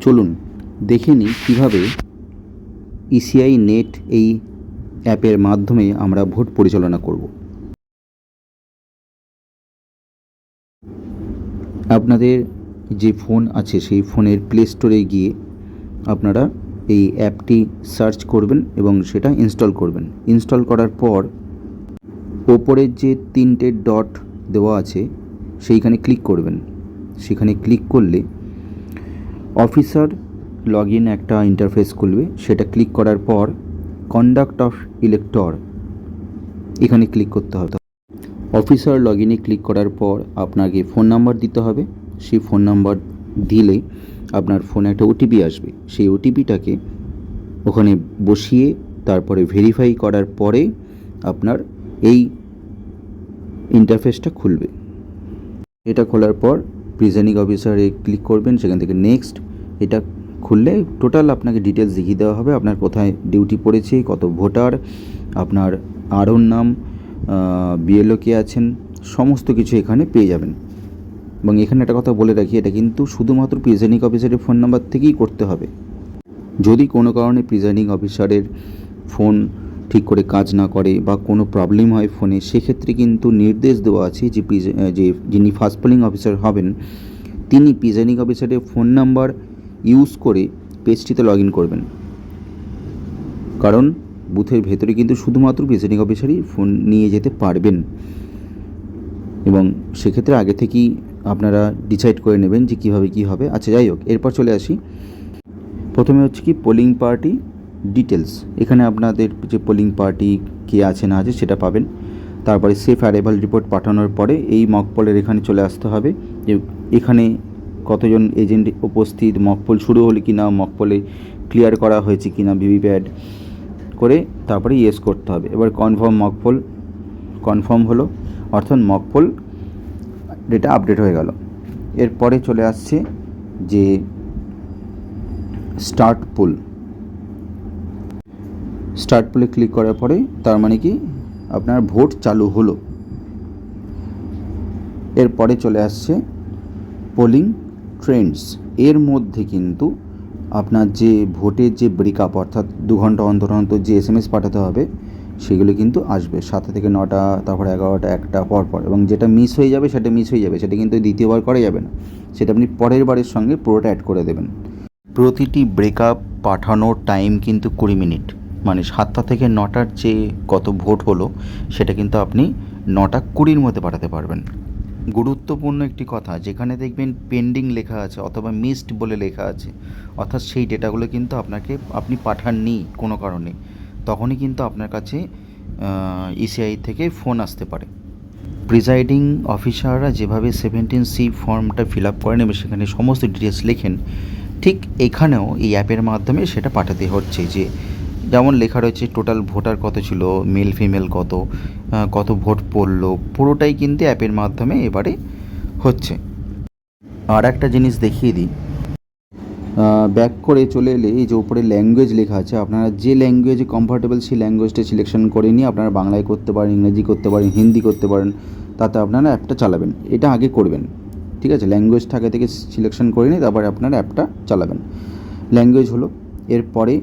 চলুন দেখে নিই কীভাবে ইসিআই নেট এই অ্যাপের মাধ্যমে আমরা ভোট পরিচালনা করব। আপনাদের যে ফোন আছে সেই ফোনের প্লে স্টোরে গিয়ে আপনারা এই অ্যাপটি সার্চ করবেন এবং সেটা ইনস্টল করবেন। ইনস্টল করার পর ওপরের যে 3টে ডট দেওয়া আছে সেইখানে ক্লিক করবেন। সেখানে ক্লিক করলে অফিসার লগ ইন একটা ইন্টারফেস খুলবে। সেটা ক্লিক করার পর কন্ডাক্ট অফ ইলেক্টর এখানে ক্লিক করতে হবে। অফিসার লগ ইনে ক্লিক করার পর আপনাকে ফোন নাম্বার দিতে হবে। সেই ফোন নাম্বার দিলে আপনার ফোনে একটা ওটিপি আসবে। সেই ওটিপিটাকে ওখানে বসিয়ে তারপরে ভেরিফাই করার পরে আপনার এই ইন্টারফেসটা খুলবে। এটা খোলার পর প্রিজাইডিং অফিসারে ক্লিক করবেন, সেখান থেকে নেক্সট। এটা খুললে টোটাল আপনাকে ডিটেলস দেখিয়ে দেওয়া হবে, আপনার কোথায় ডিউটি পড়েছে, কত ভোটার, আপনার আরোর নাম, বিএলও কে আছেন, সমস্ত কিছু এখানে পেয়ে যাবেন। এবং এখানে একটা কথা বলে রাখি, এটা কিন্তু শুধুমাত্র প্রিজাইডিং অফিসারের ফোন নাম্বার থেকেই করতে হবে। যদি কোনো কারণে প্রিজাইডিং অফিসারের ফোন ঠিক করে কাজ না করে বা কোনো প্রবলেম হয় ফোনে, সেক্ষেত্রে কিন্তু নির্দেশ দেওয়া আছে যে যিনি ফার্স্ট পোলিং অফিসার হবেন তিনি প্রিজাইডিং অফিসারের ফোন নাম্বার ইউজ করে পেজটিতে লগ ইন করবেন। কারণ বুথের ভেতরে কিন্তু শুধুমাত্র প্রিজাইডিং অফিসারই ফোন নিয়ে যেতে পারবেন এবং সেক্ষেত্রে আগে থেকেই আপনারা ডিসাইড করে নেবেন যে কীভাবে কী হবে। আচ্ছা, যাই হোক, এরপর চলে আসি। প্রথমে হচ্ছে কি পোলিং পার্টি ডিটেলস। এখানে আপনাদের যে পোলিং পার্টি কে আছে না আছে সেটা পাবেন। তারপরে সেফ অ্যারাইভাল রিপোর্ট পাঠানোর পরে এই মকপলের এখানে চলে আসতে হবে যে এখানে কতজন এজেন্ট উপস্থিত, মকপল শুরু হলে কি না, মকপলে ক্লিয়ার করা হয়েছে কি না ভিভিপ্যাট করে তারপরে ইয়েস করতে হবে। এবার কনফার্ম মকপল কনফার্ম হলো, অর্থাৎ মকপল ডেটা আপডেট হয়ে গেল। এরপরে চলে আসছে যে স্টার্ট পোল। স্টার্ট পোলে ক্লিক করার পরে তার মানে কি আপনার ভোট চালু হলো। এরপরে চলে আসছে পোলিং ট্রেন্ডস। এর মধ্যে কিন্তু আপনার যে ভোটের যে ব্রেকআপ, অর্থাৎ 2 ঘন্টা অন্তর অন্তর যে SMS পাঠাতে হবে সেগুলো কিন্তু আসবে 7টা থেকে 9টা, তারপরে 11টা, 1টা পরপর। এবং যেটা মিস হয়ে যাবে সেটা মিস হয়ে যাবে, সেটা কিন্তু দ্বিতীয়বার করা যাবে না, সেটা আপনি পরের বারের সঙ্গে পুরোটা অ্যাড করে দেবেন। প্রতিটি ব্রেকআপ পাঠানোর টাইম কিন্তু 20 মিনিট, মানে 7টা থেকে 9টার যে কত ভোট হলো সেটা কিন্তু আপনি 9:20 মধ্যে পাঠাতে পারবেন। গুরুত্বপূর্ণ একটি কথা, যেখানে দেখবেন পেন্ডিং লেখা আছে অথবা মিসড বলে লেখা আছে, অর্থাৎ সেই ডেটাগুলো কিন্তু আপনি পাঠাননি কোনো কারণে, তখনই কিন্তু আপনার কাছে ইসিআই থেকে ফোন আসতে পারে। প্রিজাইডিং অফিসাররা যেভাবে 17C ফর্মটা ফিল আপ করেন এবং সেখানে সমস্ত ডিটেলস লেখেন, ঠিক এখানেও এই অ্যাপের মাধ্যমে সেটা পাঠাতে হচ্ছে। যে যেমন লেখা রয়েছে টোটাল ভোটার কত ছিল, মেল ফিমেল কত ভোট পড়লো, পুরোটাই কিন্তু অ্যাপের মাধ্যমে এবারে হচ্ছে। আর একটা জিনিস দেখিয়ে দিই, ব্যাক করে চলে এলে এই যে উপরে ল্যাঙ্গুয়েজ লেখা আছে, আপনারা যে ল্যাঙ্গুয়েজে কমফর্টেবল সেই ল্যাঙ্গুয়েজটা সিলেকশন করে নিয়ে আপনারা বাংলায় করতে পারেন, ইংরেজি করতে পারেন, হিন্দি করতে পারেন, তাতে আপনারা অ্যাপটা চালাবেন। এটা আগে করবেন, ঠিক আছে? ল্যাঙ্গুয়েজটা আগে থেকে সিলেকশন করে নিয়ে তারপরে আপনারা অ্যাপটা চালাবেন। ল্যাঙ্গুয়েজ হলো। এরপরে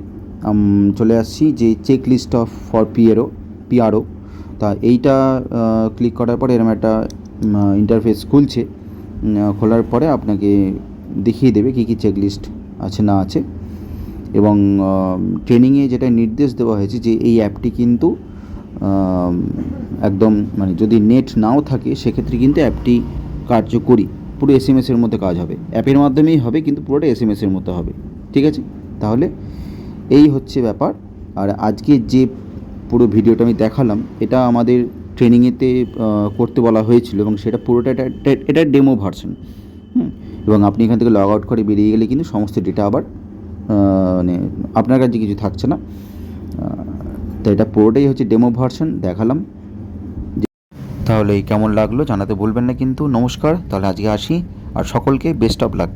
চলে আসছি যে check list of for PRO. তা এইটা ক্লিক করার পরে এরকম একটা ইন্টারফেস খুলছে। খোলার পরে আপনাকে দেখিয়ে দেবে কী কী চেক লিস্ট আছে না আছে। এবং ট্রেনিংয়ে যেটা নির্দেশ দেওয়া হয়েছে যে এই অ্যাপটি কিন্তু একদম মানে যদি নেট নাও থাকে সেক্ষেত্রে কিন্তু অ্যাপটি কার্যকরী, পুরো SMS-এর মধ্যে কাজ হবে, অ্যাপের মাধ্যমেই হবে কিন্তু পুরোটা SMS-এর মধ্যে হবে, ঠিক আছে? তাহলে এই হচ্ছে ব্যাপার। আর আজকে যে পুরো ভিডিওটা আমি দেখালাম এটা আমাদের ট্রেনিংয়েতে করতে বলা হয়েছিল এবং সেটা পুরোটা এটা ডেমো ভার্সন। এবং আপনি এখান থেকে লগ আউট করে বেরিয়ে গেলে কিন্তু সমস্ত ডেটা আবার মানে আপনার কাছে কিছু থাকছে না। তো এটা পুরোটাই হচ্ছে ডেমো ভার্সন দেখালাম। তাহলে কেমন লাগলো জানাতে ভুলবেন না কিন্তু। নমস্কার, তাহলে আজকে আসি, আর সকলকে বেস্ট অফ লাক।